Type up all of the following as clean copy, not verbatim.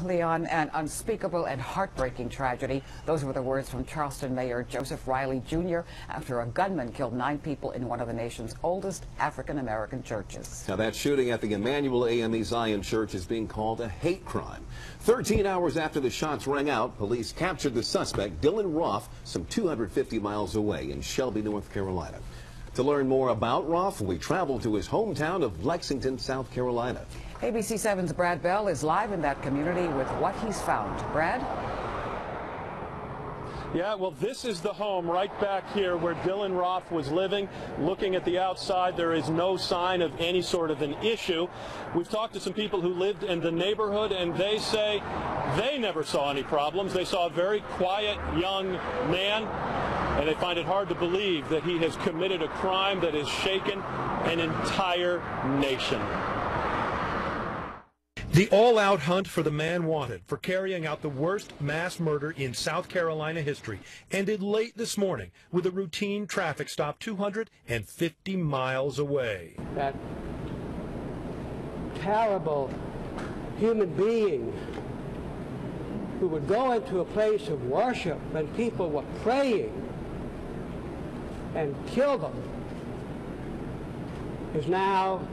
Leon, an unspeakable and heartbreaking tragedy. Those were the words from Charleston Mayor Joseph Riley Jr. after a gunman killed 9 people in one of the nation's oldest African-American churches. Now, that shooting at the Emmanuel AME Zion Church is being called a hate crime. 13 hours after the shots rang out, police captured the suspect, Dylan Roth, some 250 miles away in Shelby, North Carolina. To learn more about Roth, we traveled to his hometown of Lexington, South Carolina. ABC 7's Brad Bell is live in that community with what he's found. Brad? Yeah, well, this is the home right back here where Dylan Roth was living. Looking at the outside, there is no sign of any sort of an issue. We've talked to some people who lived in the neighborhood, and they say they never saw any problems. They saw a very quiet young man, and they find it hard to believe that he has committed a crime that has shaken an entire nation. The all-out hunt for the man wanted for carrying out the worst mass murder in South Carolina history ended late this morning with a routine traffic stop 250 miles away. That terrible human being who would go into a place of worship and people were praying and kill them is now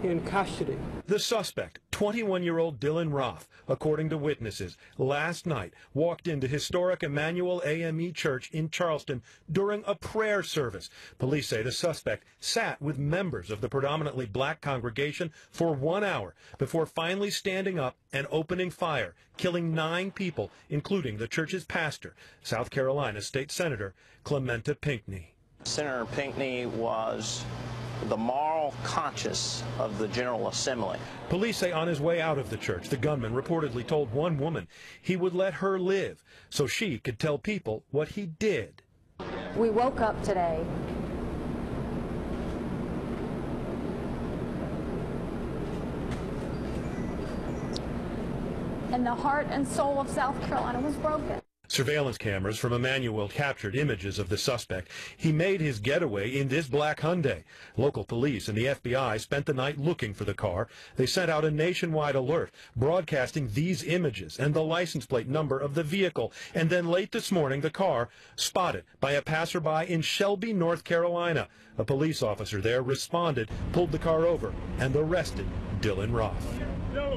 in custody. The suspect, 21-year-old Dylan Roth, according to witnesses, last night walked into historic Emmanuel AME Church in Charleston during a prayer service. Police say the suspect sat with members of the predominantly black congregation for 1 hour before finally standing up and opening fire, killing 9 people, including the church's pastor, South Carolina State Senator Clementa Pinckney. Senator Pinckney was the moral conscience of the General Assembly. Police say on his way out of the church, the gunman reportedly told one woman he would let her live so she could tell people what he did. We woke up today and the heart and soul of South Carolina was broken. Surveillance cameras from Emmanuel captured images of the suspect. He made his getaway in this black Hyundai. Local police and the FBI spent the night looking for the car. They sent out a nationwide alert broadcasting these images and the license plate number of the vehicle. And then late this morning, the car spotted by a passerby in Shelby, North Carolina. A police officer there responded, pulled the car over, and arrested Dylan Roth.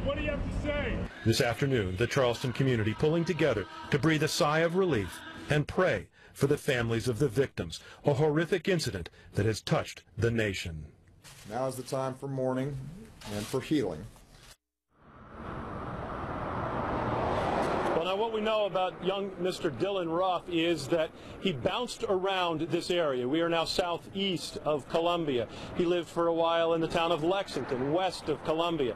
What do you have to say? This afternoon, the Charleston community pulling together to breathe a sigh of relief and pray for the families of the victims, a horrific incident that has touched the nation. Now is the time for mourning and for healing. Well, now what we know about young Mr. Dylan Roth is that he bounced around this area. We are now southeast of Columbia. He lived for a while in the town of Lexington, west of Columbia.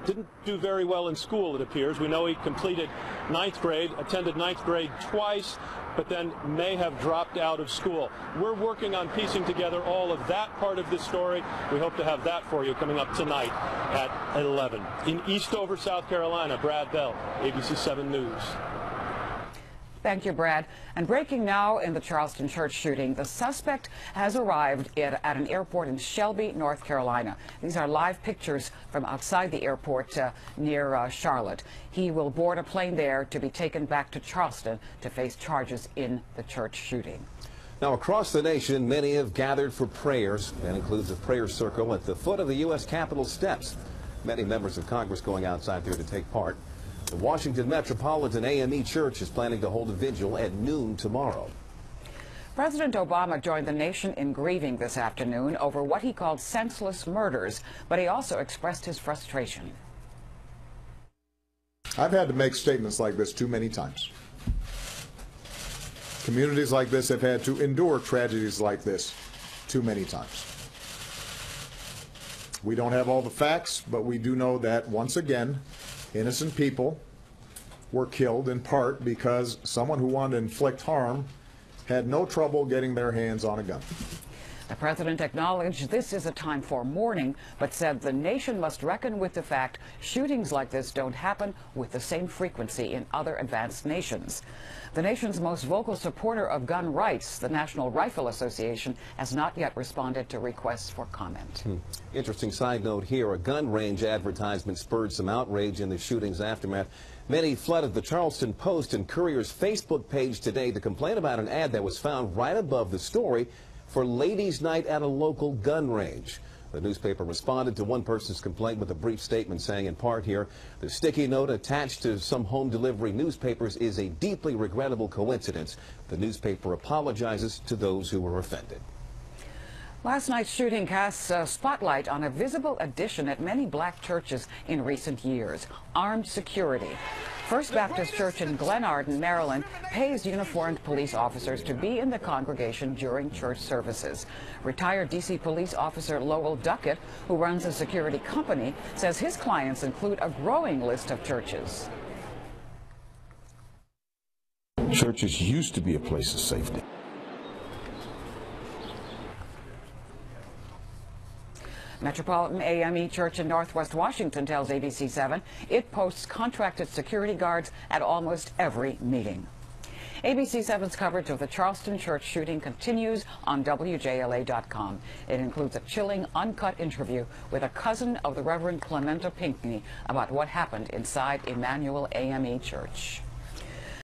Didn't do very well in school, it appears. We know he completed 9th grade, attended 9th grade twice, but then may have dropped out of school. We're working on piecing together all of that part of this story. We hope to have that for you coming up tonight at 11. In Eastover, South Carolina, Brad Bell, ABC 7 News. Thank you, Brad. And breaking now in the Charleston church shooting, the suspect has arrived at an airport in Shelby, North Carolina. These are live pictures from outside the airport near Charlotte. He will board a plane there to be taken back to Charleston to face charges in the church shooting. Now, across the nation, many have gathered for prayers. That includes a prayer circle at the foot of the U.S. Capitol steps. Many members of Congress going outside there to take part. The Washington Metropolitan AME Church is planning to hold a vigil at noon tomorrow. President Obama joined the nation in grieving this afternoon over what he called senseless murders, but he also expressed his frustration. I've had to make statements like this too many times. Communities like this have had to endure tragedies like this too many times. We don't have all the facts, but we do know that, once again, innocent people were killed in part because someone who wanted to inflict harm had no trouble getting their hands on a gun. The president acknowledged this is a time for mourning, but said the nation must reckon with the fact shootings like this don't happen with the same frequency in other advanced nations. The nation's most vocal supporter of gun rights, the National Rifle Association, has not yet responded to requests for comment. Interesting side note here, a gun range advertisement spurred some outrage in the shooting's aftermath. Many flooded the Charleston Post and Courier's Facebook page today to complain about an ad that was found right above the story for Ladies' Night at a local gun range. The newspaper responded to one person's complaint with a brief statement saying, in part here, the sticky note attached to some home delivery newspapers is a deeply regrettable coincidence. The newspaper apologizes to those who were offended. Last night's shooting casts a spotlight on a visible addition at many black churches in recent years: armed security. First Baptist Church in Glenarden, Maryland, pays uniformed police officers to be in the congregation during church services. Retired D.C. police officer Lowell Duckett, who runs a security company, says his clients include a growing list of churches. Churches used to be a place of safety. Metropolitan AME Church in Northwest Washington tells ABC 7 it posts contracted security guards at almost every meeting. ABC 7's coverage of the Charleston church shooting continues on WJLA.com. It includes a chilling, uncut interview with a cousin of the Reverend Clementa Pinckney about what happened inside Emmanuel AME Church.